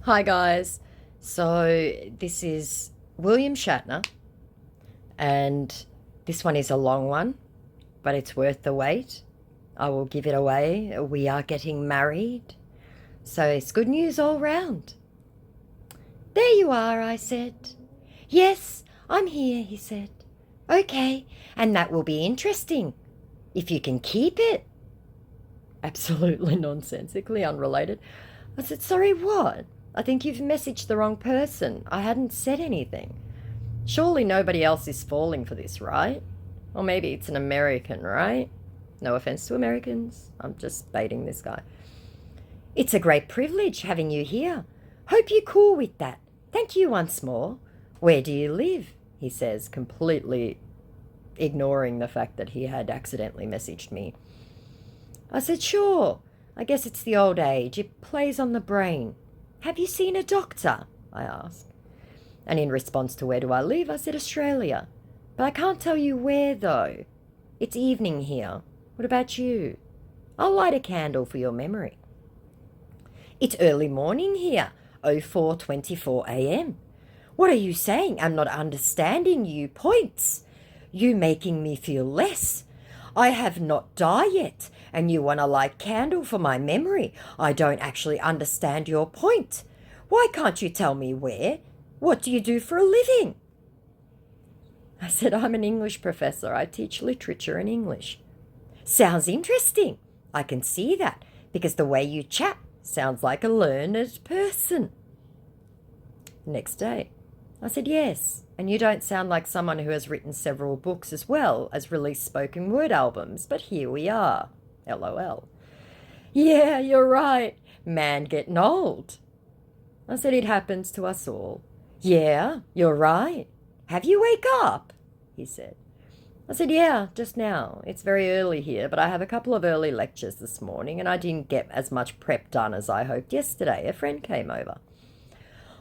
Hi, guys. So, this is William Shatner, and this one is a long one, but it's worth the wait. I will give it away. We are getting married. So, it's good news all round. There you are, I said. Yes, I'm here, he said. Okay, and that will be interesting. If you can keep it. Absolutely nonsensically unrelated. I said, sorry, what? I think you've messaged the wrong person. I hadn't said anything. Surely nobody else is falling for this, right? Or maybe it's an American, right? No offense to Americans. I'm just baiting this guy. It's a great privilege having you here. Hope you're cool with that. Thank you once more. Where do you live? He says, completely ignoring the fact that he had accidentally messaged me. I said, sure. I guess it's the old age. It plays on the brain. Have you seen a doctor? I asked. And in response to where do I live, I said Australia. But I can't tell you where, though. It's evening here. What about you? I'll light a candle for your memory. It's early morning here, 04:24 a.m. What are you saying? I'm not understanding you points. You making me feel less. I have not died yet, and you want to light candle for my memory. I don't actually understand your point. Why can't you tell me where? What do you do for a living? I said, I'm an English professor. I teach literature and English. Sounds interesting. I can see that, because the way you chat sounds like a learned person. Next day, I said, yes, and you don't sound like someone who has written several books as well as released spoken word albums, but here we are. LOL. Yeah, you're right. Man getting old. I said, it happens to us all. Yeah, you're right. Have you wake up? He said. I said, yeah, just now. It's very early here, but I have a couple of early lectures this morning, and I didn't get as much prep done as I hoped yesterday. A friend came over.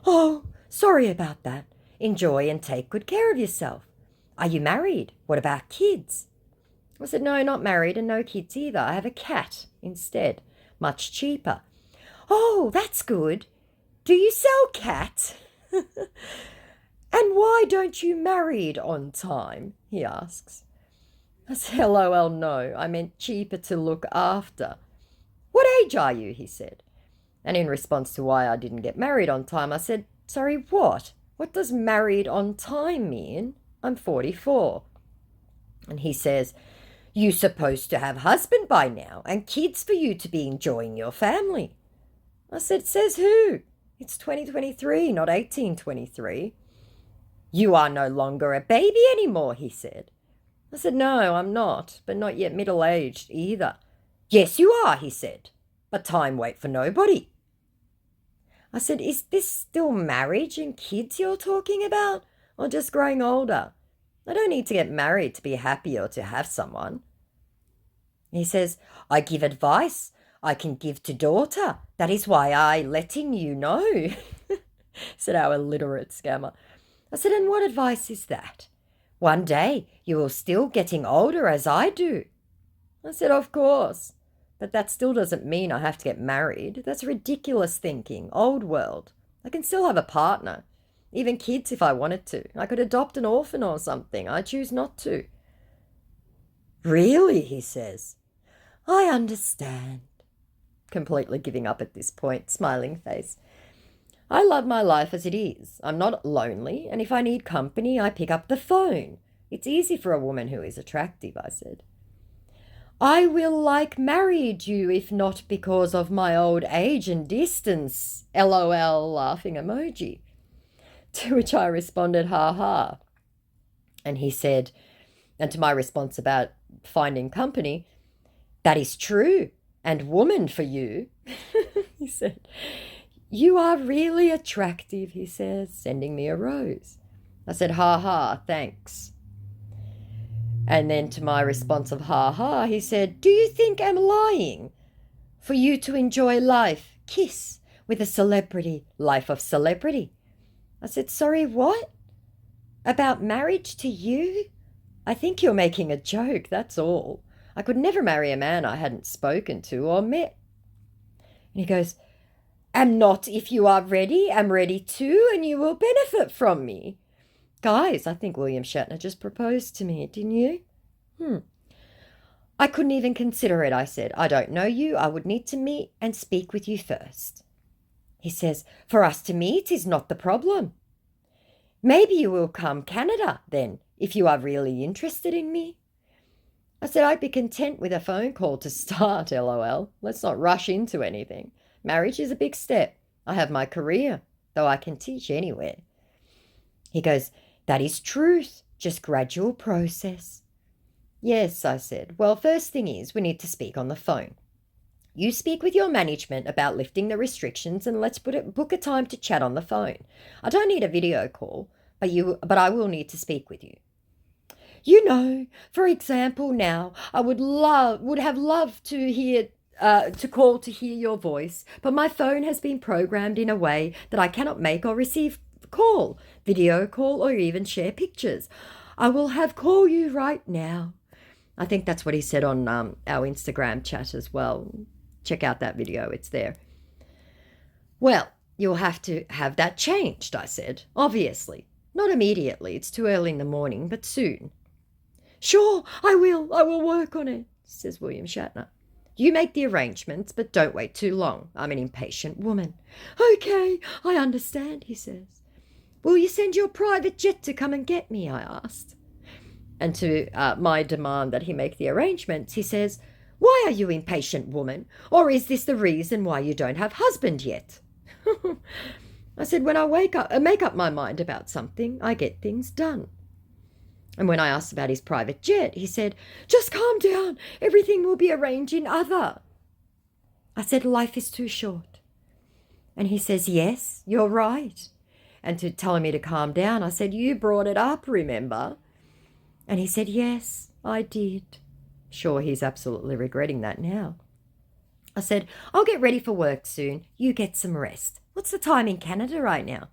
Oh, sorry about that. Enjoy and take good care of yourself. Are you married? What about kids? I said, no, not married and no kids either. I have a cat instead. Much cheaper. Oh, that's good. Do you sell cats? And why don't you married on time? He asks. I said, LOL, no. I meant cheaper to look after. What age are you? He said. And in response to why I didn't get married on time, I said, sorry, what? What does married on time mean? I'm 44. And he says, you supposed to have husband by now and kids for you to be enjoying your family. I said, says who? It's 2023, not 1823. You are no longer a baby anymore, he said. I said, no, I'm not, but not yet middle-aged either. Yes, you are, he said, but time wait for nobody. I said, is this still marriage and kids you're talking about, or just growing older? I don't need to get married to be happy or to have someone. He says, I give advice I can give to daughter. That is why I letting you know, said our illiterate scammer. I said, and what advice is that? One day you will still getting older as I do. I said, of course. But that still doesn't mean I have to get married. That's ridiculous thinking. Old world. I can still have a partner. Even kids if I wanted to. I could adopt an orphan or something. I choose not to. Really, he says. I understand. Completely giving up at this point, smiling face. I love my life as it is. I'm not lonely, and if I need company, I pick up the phone. It's easy for a woman who is attractive, I said. I will like married you if not because of my old age and distance, LOL laughing emoji. To which I responded, ha ha. And he said, and to my response about finding company, that is true, and woman for you. He said, you are really attractive, he says, sending me a rose. I said, ha ha, thanks. And then to my response of ha ha, he said, do you think I'm lying? For you to enjoy life, kiss with a celebrity, life of celebrity. I said, sorry, what? About marriage to you? I think you're making a joke, that's all. I could never marry a man I hadn't spoken to or met. And he goes, am not if you are ready, am ready too, and you will benefit from me. Guys, I think William Shatner just proposed to me, didn't you? I couldn't even consider it, I said. I don't know you. I would need to meet and speak with you first. He says, for us to meet is not the problem. Maybe you will come Canada then, if you are really interested in me. I said I'd be content with a phone call to start, LOL. Let's not rush into anything. Marriage is a big step. I have my career, though I can teach anywhere. He goes, that is truth, just gradual process. Yes, I said. Well, first thing is we need to speak on the phone. You speak with your management about lifting the restrictions and let's book a time to chat on the phone. I don't need a video call, but I will need to speak with you. You know, for example, now I would have loved to call to hear your voice, but my phone has been programmed in a way that I cannot make or receive call, video call, or even share pictures. I will call you right now. I think that's what he said on our Instagram chat as well. Check out that video, it's there. Well, you'll have to have that changed, I said, obviously. Not immediately, it's too early in the morning, but soon. Sure, I will work on it, says William Shatner. You make the arrangements, but don't wait too long. I'm an impatient woman. Okay, I understand, he says. Will you send your private jet to come and get me, I asked. And to my demand that he make the arrangements, he says, why are you impatient, woman? Or is this the reason why you don't have husband yet? I said, when I make up my mind about something, I get things done. And when I asked about his private jet, he said, just calm down. Everything will be arranged in other. I said, life is too short. And he says, yes, you're right. And to tell me to calm down, I said, you brought it up, remember? And he said, yes, I did. Sure, he's absolutely regretting that now. I said, I'll get ready for work soon. You get some rest. What's the time in Canada right now?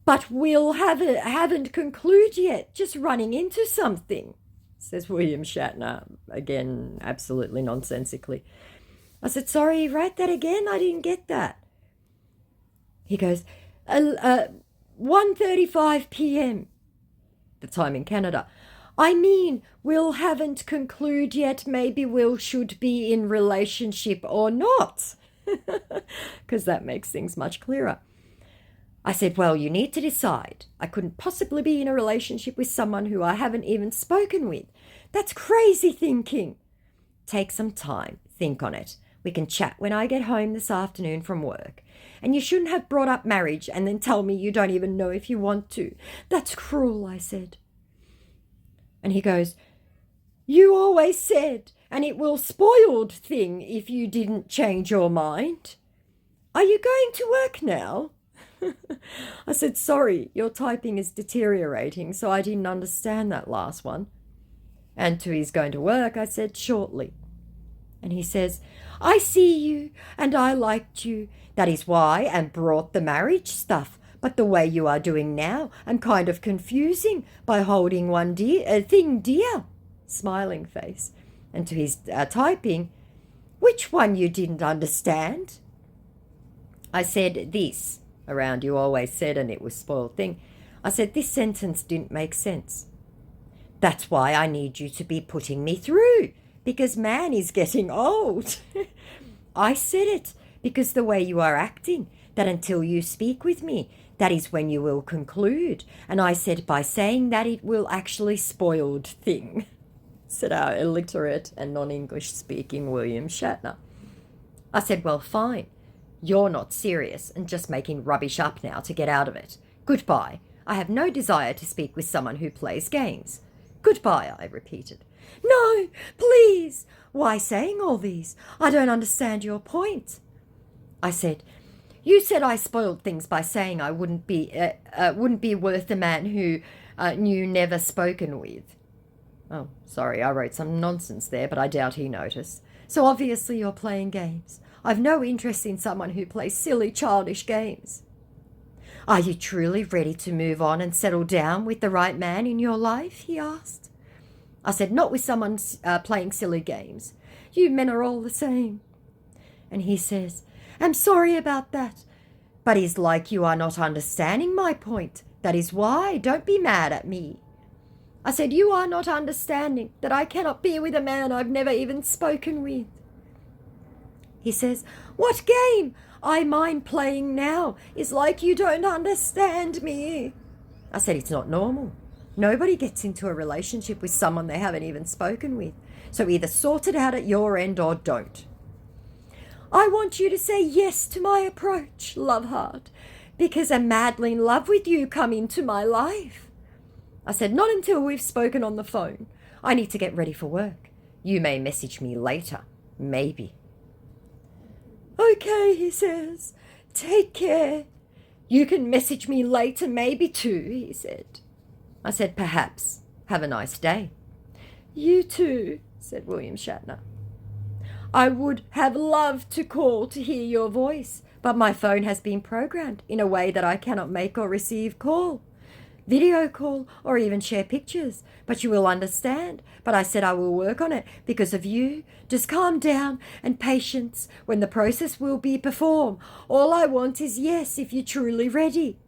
But we'll haven't concluded yet, just running into something, says William Shatner, again, absolutely nonsensically. I said, sorry, write that again? I didn't get that. He goes, 1:35 p.m., the time in Canada. I mean, we'll haven't concluded yet, maybe we'll should be in relationship or not, because that makes things much clearer. I said, well, you need to decide. I couldn't possibly be in a relationship with someone who I haven't even spoken with. That's crazy thinking. Take some time. Think on it. We can chat when I get home this afternoon from work. And you shouldn't have brought up marriage and then tell me you don't even know if you want to. That's cruel, I said. And he goes, you always said, and it will spoiled thing if you didn't change your mind. Are you going to work now? I said, sorry, your typing is deteriorating, so I didn't understand that last one. And to his going to work, I said, shortly. And he says, I see you, and I liked you. That is why, and brought the marriage stuff. But the way you are doing now, and kind of confusing by holding one thing dear. Smiling face. And to his typing, which one you didn't understand? I said, this. Around you always said, and it was spoiled thing. I said, this sentence didn't make sense. That's why I need you to be putting me through, because man is getting old. I said it, because the way you are acting, that until you speak with me, that is when you will conclude. And I said, by saying that it will actually spoiled thing, said our illiterate and non-English speaking William Shatner. I said, well, fine. You're not serious and just making rubbish up now to get out of it. Goodbye. I have no desire to speak with someone who plays games. Goodbye, I repeated. No, please. Why saying all these? I don't understand your point. I said, you said I spoiled things by saying I wouldn't be worth a man who knew never spoken with. Oh, sorry, I wrote some nonsense there, but I doubt he noticed. So obviously you're playing games. I've no interest in someone who plays silly, childish games. Are you truly ready to move on and settle down with the right man in your life? He asked. I said, not with someone playing silly games. You men are all the same. And he says, am sorry about that. But it's like you are not understanding my point. That is why. Don't be mad at me. I said, you are not understanding that I cannot be with a man I've never even spoken with. He says, what game I mind playing now is like you don't understand me. I said, it's not normal. Nobody gets into a relationship with someone they haven't even spoken with. So either sort it out at your end or don't. I want you to say yes to my approach, love heart, because I'm madly in love with you. Come into my life. I said, not until we've spoken on the phone. I need to get ready for work. You may message me later. Maybe. Okay, he says. Take care. You can message me later, maybe too, he said. I said, perhaps. Have a nice day. You too, said William Shatner. I would have loved to call to hear your voice, but my phone has been programmed in a way that I cannot make or receive call, video call, or even share pictures. But you will understand. But I said I will work on it because of you. Just calm down and patience when the process will be performed. All I want is yes if you're truly ready.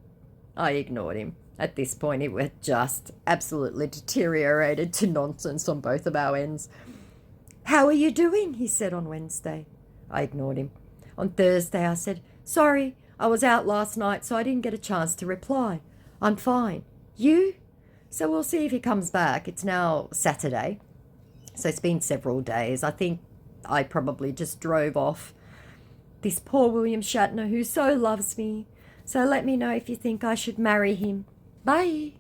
I ignored him. At this point, it was just absolutely deteriorated to nonsense on both of our ends. How are you doing? He said on Wednesday. I ignored him. On Thursday, I said, sorry, I was out last night, so I didn't get a chance to reply. I'm fine. You? So we'll see if he comes back. It's now Saturday, so it's been several days. I think I probably just drove off this poor William Shatner who so loves me. So let me know if you think I should marry him. Bye.